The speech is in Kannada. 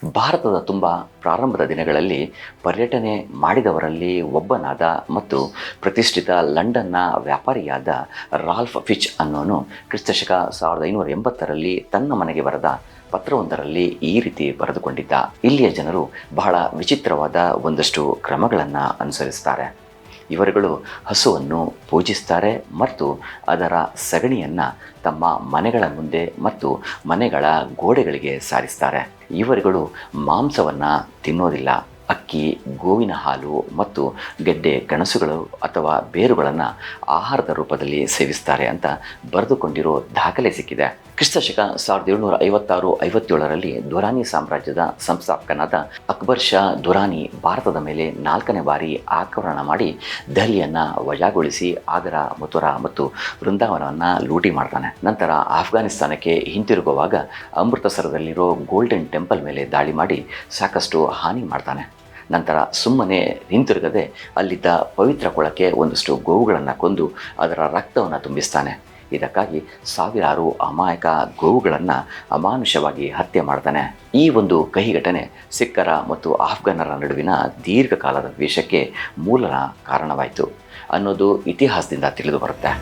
ಭಾರತದ ತುಂಬ ಪ್ರಾರಂಭದ ದಿನಗಳಲ್ಲಿ ಪರ್ಯಟನೆ ಮಾಡಿದವರಲ್ಲಿ ಒಬ್ಬನಾದ ಮತ್ತು ಪ್ರತಿಷ್ಠಿತ ಲಂಡನ್ನ ವ್ಯಾಪಾರಿಯಾದ ರಾಲ್ಫ್ ಫಿಚ್ ಅನ್ನೋನು ಕ್ರಿಸ್ತಶಕ 1580ರಲ್ಲಿ ತನ್ನ ಮನೆಗೆ ಬರೆದ ಪತ್ರವೊಂದರಲ್ಲಿ ಈ ರೀತಿ ಬರೆದುಕೊಂಡಿದ್ದ. ಇಲ್ಲಿಯ ಜನರು ಬಹಳ ವಿಚಿತ್ರವಾದ ಒಂದಷ್ಟು ಕ್ರಮಗಳನ್ನು ಅನುಸರಿಸ್ತಾರೆ. ಇವರುಗಳು ಹಸುವನ್ನು ಪೂಜಿಸ್ತಾರೆ ಮತ್ತು ಅದರ ಸಗಣಿಯನ್ನು ತಮ್ಮ ಮನೆಗಳ ಮುಂದೆ ಮತ್ತು ಮನೆಗಳ ಗೋಡೆಗಳಿಗೆ ಸಾರಿಸ್ತಾರೆ. ಇವರುಗಳು ಮಾಂಸವನ್ನು ತಿನ್ನೋದಿಲ್ಲ. ಅಕ್ಕಿ, ಗೋವಿನ ಹಾಲು ಮತ್ತು ಗೆಡ್ಡೆ ಗೆಣಸುಗಳು ಅಥವಾ ಬೇರುಗಳನ್ನು ಆಹಾರದ ರೂಪದಲ್ಲಿ ಸೇವಿಸ್ತಾರೆ ಅಂತ ಬರೆದುಕೊಂಡಿರೋ ದಾಖಲೆ ಸಿಕ್ಕಿದೆ. ಕ್ರಿಸ್ತಶಕ 1756-57ರಲ್ಲಿ ದುರಾನಿ ಸಾಮ್ರಾಜ್ಯದ ಸಂಸ್ಥಾಪಕನಾದ ಅಕ್ಬರ್ ಶಾ ದುರಾನಿ ಭಾರತದ ಮೇಲೆ 4ನೇ ಬಾರಿ ಆಕ್ರಮಣ ಮಾಡಿ ದೆಹಲಿಯನ್ನು ವಜಾಗೊಳಿಸಿ ಆಗ್ರಾ, ಮಥುರಾ ಮತ್ತು ವೃಂದಾವನವನ್ನು ಲೂಟಿ ಮಾಡ್ತಾನೆ. ನಂತರ ಆಫ್ಘಾನಿಸ್ತಾನಕ್ಕೆ ಹಿಂತಿರುಗುವಾಗ ಅಮೃತಸರದಲ್ಲಿರೋ ಗೋಲ್ಡನ್ ಟೆಂಪಲ್ ಮೇಲೆ ದಾಳಿ ಮಾಡಿ ಸಾಕಷ್ಟು ಹಾನಿ ಮಾಡ್ತಾನೆ. ನಂತರ ಸುಮ್ಮನೆ ಹಿಂತಿರುಗದೆ ಅಲ್ಲಿದ್ದ ಪವಿತ್ರ ಕೊಳಕ್ಕೆ ಒಂದಷ್ಟು ಗೋವುಗಳನ್ನು ಕೊಂದು ಅದರ ರಕ್ತವನ್ನು ತುಂಬಿಸ್ತಾನೆ. ಇದಕ್ಕಾಗಿ ಸಾವಿರಾರು ಅಮಾಯಕ ಗೋವುಗಳನ್ನು ಅಮಾನುಷವಾಗಿ ಹತ್ಯೆ ಮಾಡ್ತಾನೆ. ಈ ಒಂದು ಕಹಿ ಘಟನೆ ಸಿಖ್ಖರ ಮತ್ತು ಆಫ್ಘನ್ನರ ನಡುವಿನ ದೀರ್ಘಕಾಲದ ದ್ವೇಷಕ್ಕೆ ಮೂಲ ಕಾರಣವಾಯಿತು ಅನ್ನೋದು ಇತಿಹಾಸದಿಂದ ತಿಳಿದು ಬರುತ್ತೆ.